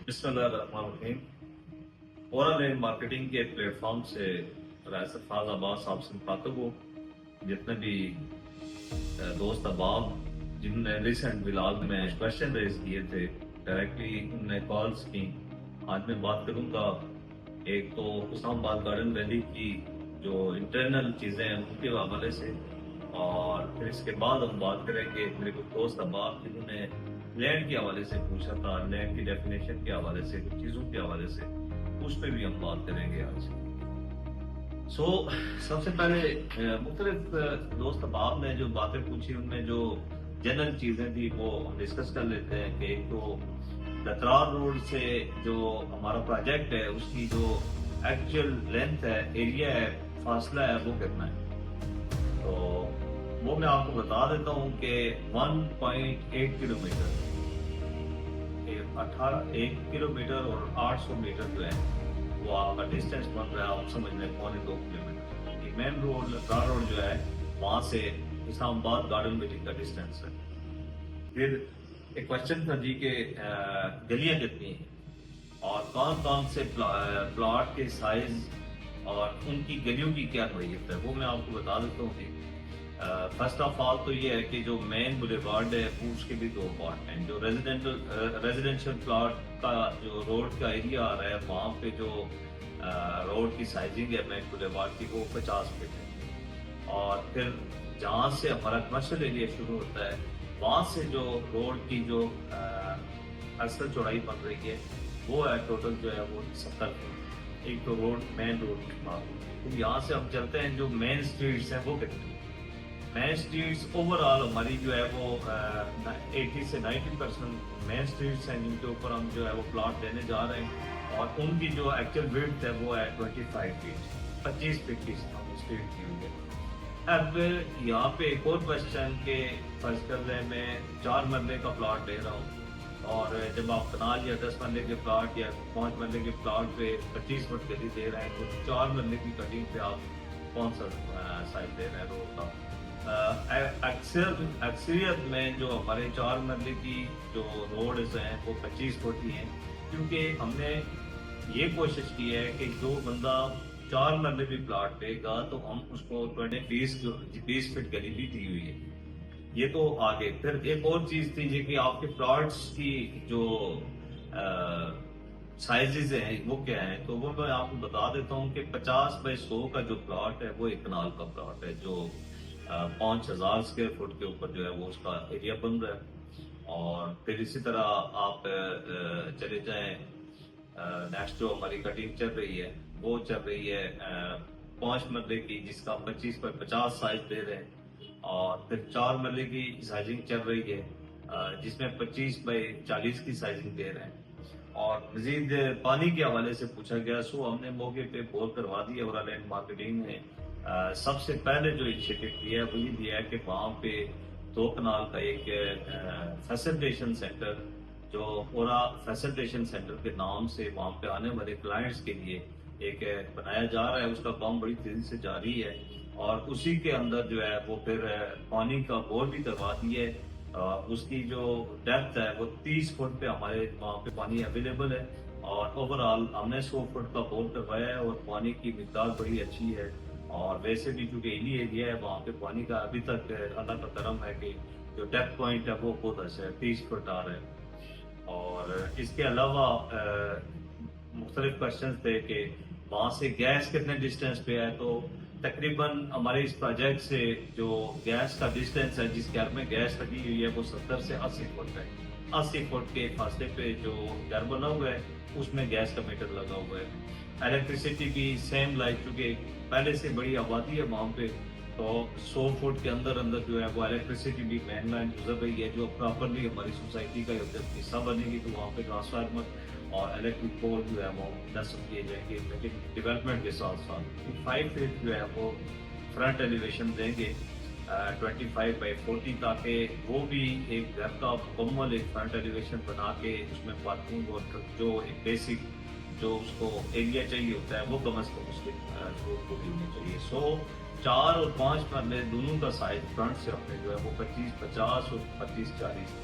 बिस्मिल्लाहिर्रहमानिर्रहीम। Overall marketing के platform से राय सरफराज अब्बास साहब से मुखातब हूँ। जितने भी दोस्त अहबाब जिन्होंने रिसेंट व्लॉग में क्वेश्चन रेज किए थे, डायरेक्टली उनने कॉल्स की। आज मैं बात करूँगा एक तो इस्लामाबाद गार्डन वैली की जो इंटरनल चीज़ें हैं उनके हवाले से, और फिर इसके बाद हम बात करेंगे मेरे कुछ दोस्त अहबाब जिन्होंने लैंड के हवाले से पूछा था, लैंड की डेफिनेशन के हवाले से, कुछ चीज़ों के हवाले से, उस पर भी हम बात करेंगे आज। सबसे पहले मुख्तलिफ दोस्त अहबाब ने जो बातें पूछी उनमें जो जनरल चीज़ें थी वो हम डिस्कस कर लेते हैं कि एक तो लतरार रोड से जो हमारा प्रोजेक्ट है उसकी जो एक्चुअल लेंथ है, एरिया है, फासला है, वो कितना है। तो वो मैं आपको बता देता हूँ कि 1.8 किलोमीटर, 1 किलोमीटर और 800 मीटर जो है वो आपका डिस्टेंस बन रहा है, आप समझ लें 2.25 किलोमीटर। मेन रोड लतरार रोड जो है वहाँ से इस्लामाबाद गार्डन वैली का डिस्टेंस है। फिर एक क्वेश्चन था जी के गलियां कितनी हैं और कौन कौन से प्लॉट के साइज और उनकी गलियों की क्या नोयत है, वो मैं आपको बता देता हूँ जी। फर्स्ट ऑफ ऑल तो ये है कि जो मेन बुलेवार्ड है उसके भी दो पार्ट हैं। जो रेजिडेंशियल प्लॉट का जो रोड का एरिया आ रहा है वहाँ पे जो रोड की साइजिंग है मेन बुलेवार्ड की वो 50 फीट है, और फिर जहाँ से हमारा कमर्शियल एरिया शुरू होता है वहाँ से जो रोड की जो असल चौड़ाई बन रही है वो है टोटल जो है वो 70 फीट। एक तो रोड मेन रोड की बात। तो यहाँ से हम चलते हैं जो मेन स्ट्रीट्स हैं वो कितनी। मेन स्ट्रीट्स ओवरऑल हमारी जो है वो 80 से 90% मेन स्ट्रीट्स हैं जिनके ऊपर हम जो है वो प्लॉट देने जा रहे हैं, और उनकी जो एक्चुअल विड्थ है वो है 25 फीट, 25 फीट की स्ट्रीट की हुई है। अब यहाँ पे एक और क्वेश्चन के फर्ज कर रहे हैं मैं 4 मरले का प्लॉट ले रहा हूँ, और जब आप कनाल या 10 मरले के प्लॉट या 5 मरले के प्लॉट पे 25 फुट गली दे रहे हैं, तो 4 मरले की कटिंग पे आप कौन सा साइज दे रहे हैं रोड का। अक्सरियत में जो हमारे 4 मरले की जो रोड्स हैं वो 25 फुट ही हैं, क्योंकि हमने ये कोशिश की है कि जो बंदा 4 मरले भी प्लॉट लेगा तो हम उसको 20 फीट गली भी दी हुई है। ये तो आगे फिर एक और चीज थी जी कि आपके प्लॉट्स की जो साइजेज हैं वो क्या है, तो वो मैं आपको बता देता हूँ कि 50 बाई 100 का जो प्लॉट है वो एक कनाल का प्लॉट है, जो 5000 स्क्वायर फुट के ऊपर जो है वो उसका एरिया बन रहा है। और फिर इसी तरह आप चले जाएं, नेक्स्ट जो हमारी कटिंग चल रही है वो चल रही है 5 मरले की, जिसका 25 बाई 50 साइज दे रहे हैं, और फिर 4 मरले की साइजिंग चल रही है जिसमें 25 बाई 40 की साइजिंग दे रहे हैं। और मजीद पानी के हवाले से पूछा गया, सो हमने मौके पे बोर करवा दिया। और लैंड मार्केटिंग ने सबसे पहले जो इनिशिएटिव किया है वो ये दिया है कि वहाँ पे 2 कनाल का एक फैसिलिटेशन सेंटर, जो पूरा फैसिलिटेशन सेंटर के नाम से वहाँ पे आने वाले क्लाइंट्स के लिए एक बनाया जा रहा है। उसका काम बड़ी तेजी से जारी है, और उसी के अंदर जो है वो फिर पानी का बोर भी करवा दिया है। उसकी जो डेप्थ है वो 30 फुट पे हमारे वहाँ पे पानी अवेलेबल है, और ओवरऑल हमने 100 फुट का बोर करवाया है, और पानी की मिकदार बड़ी अच्छी है। और वैसे भी चूंकि हिली एरिया है वहाँ पे पानी का अभी तक अल्लाह का करम है कि जो डेप्थ पॉइंट है वो बहुत अच्छा है, 30 फुट आ रहा है। और इसके अलावा मुख्तलिफ क्वेश्चन थे कि वहाँ से गैस कितने डिस्टेंस पे है, तो तकरीबन हमारे इस प्रोजेक्ट से जो गैस का डिस्टेंस है, जिस घर में गैस लगी हुई है वो 70 से 80 फुट है। 80 फुट के फासले पे जो घर बना हुआ है उसमें गैस का मीटर लगा हुआ है। इलेक्ट्रिसिटी भी सेम, लाइक चूंकि पहले से बड़ी आबादी है वहाँ पे, तो 100 फुट के अंदर अंदर जो है वो इलेक्ट्रिसिटी भी मेन लाइन गुजर रही है, जो प्रॉपरली हमारी सोसाइटी का हिस्सा बनेगी। तो वहाँ पे ट्रांसफार्मर और इलेक्ट्रिक पोल जो है वो नस्ब किए जाएंगे, लेकिन डेवलपमेंट के साथ साथ 5 फीट जो है वो फ्रंट एलिवेशन देंगे 25 बाई 40, ताकि वो भी एक घर का मुकम्मल एक फ्रंट एलिवेशन बना के उसमें पार्किंग और जो एक बेसिक जो उसको एरिया चाहिए होता है वो कम अज कम उसके रोड को भी होना चाहिए। 4 और 5 मरले दोनों का साइज फ्रंट से हमने जो है वो 25-50 और 25-40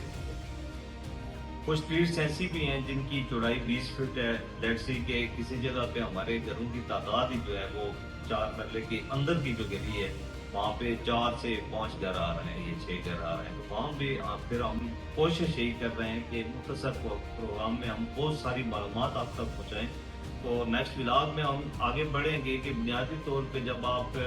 کچھ اسٹریٹس ایسی بھی ہیں جن کی چوڑائی 20 فٹ ہے. لیٹ سی کہ کسی جگہ پہ ہمارے گھروں کی تعداد ہی جو ہے وہ 4 مرلے کے اندر کی جو گلی ہے وہاں پہ 4 سے 5 گھر آ رہے ہیں, یہ 6 گھر آ رہے ہیں. تو وہاں بھی پھر ہم کوشش یہی کر رہے ہیں کہ مختصر پروگرام میں ہم بہت ساری معلومات آپ تک پہنچائیں. تو نیکسٹ ولاگ میں ہم آگے بڑھیں گے کہ بنیادی طور پہ جب آپ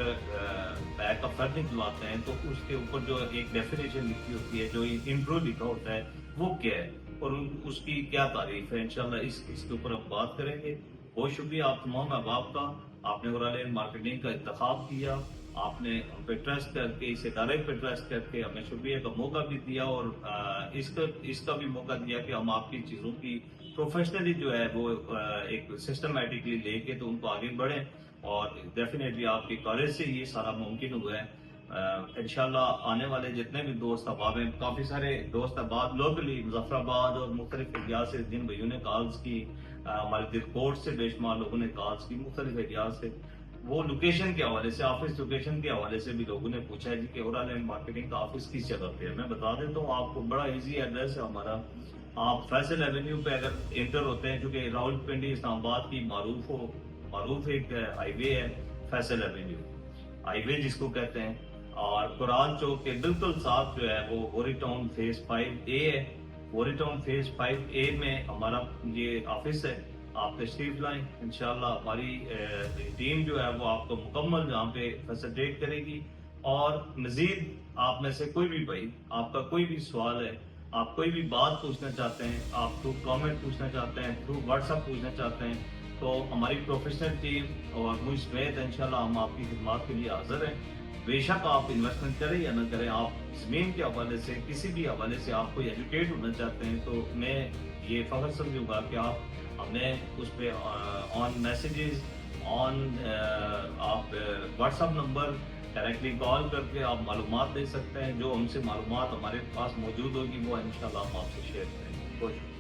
بیگ کا فرد نکلواتے ہیں تو اس کے اوپر جو ایک ڈیفینیشن لکھی ہوتی ہے, جو انٹرو لکھا ہوتا ہے, وہ کیا ہے اور اس کی کیا تعریف ہے. انشاءاللہ اس کے اوپر ہم بات کریں گے. بہت شکریہ آپ تمام احباب کا, آپ نے اورالین مارکیٹنگ کا انتخاب کیا, آپ نے ہم پہ ٹرسٹ کر کے, اس ادارے پہ ٹرسٹ کر کے ہمیں شکریہ کا موقع بھی دیا, اور اس کا بھی موقع دیا کہ ہم آپ کی چیزوں کی پروفیشنلی جو ہے وہ ایک سسٹمیٹکلی لے کے تو ان کو آگے بڑھیں. اور ڈیفینیٹلی آپ کے کالج سے یہ سارا ممکن ہوا ہے. انشاءاللہ آنے والے جتنے بھی دوست احباب ہیں, کافی سارے دوست احباب لوکلی مظفر آباد اور مختلف ایریا سے جن بھائیوں نے کالز کی, ہمارے دل کوٹ سے بے شمار لوگوں نے کالز کی, مختلف ایریا سے, وہ لوکیشن کے حوالے سے, آفس لوکیشن کے حوالے سے بھی لوگوں نے پوچھا ہے جی کہ اورالین مارکیٹنگ کا آفس کس جگہ پہ ہے. میں بتا دیتا ہوں آپ کو, بڑا ایزی ایڈریس ہے ہمارا. آپ فیصل ایونیو پہ اگر انٹر ہوتے ہیں, کیونکہ راولپنڈی اسلام آباد کی معروف ایک ہائی وے ہے فیصل ایونیو ہائی وے جس کو کہتے ہیں, اور قرآن چوک کے بالکل ساتھ جو ہے وہ ہوری ٹاؤن فیز 5A ہے. ہوری ٹاؤن فیز 5A میں ہمارا یہ آفس ہے. آپ تشریف لائیں, انشاءاللہ ہماری ٹیم جو ہے وہ آپ کو مکمل یہاں پہ فیسیلیٹیٹ کرے گی. اور مزید آپ میں سے کوئی بھی بھائی, آپ کا کوئی بھی سوال ہے, آپ کوئی بھی بات پوچھنا چاہتے ہیں, آپ تھرو کامنٹ پوچھنا چاہتے ہیں, تھرو واٹس ایپ پوچھنا چاہتے ہیں, تو ہماری پروفیشنل ٹیم اور مجھ سمیت انشاءاللہ ہم آپ کی خدمات کے لیے حاضر ہیں. بے شک آپ انویسٹمنٹ کریں یا نہ کریں, آپ زمین کے حوالے سے, کسی بھی حوالے سے آپ کو ایجوکیٹ ہونا چاہتے ہیں, تو میں یہ فخر سمجھوں گا کہ آپ ہمیں اس پہ آن میسیجز آپ what's app number directly call کر کے آپ معلومات دے سکتے ہیں. جو ہم سے معلومات ہمارے پاس موجود ہوگی وہ انشاءاللہ ہم آپ سے شیئر کریں گے.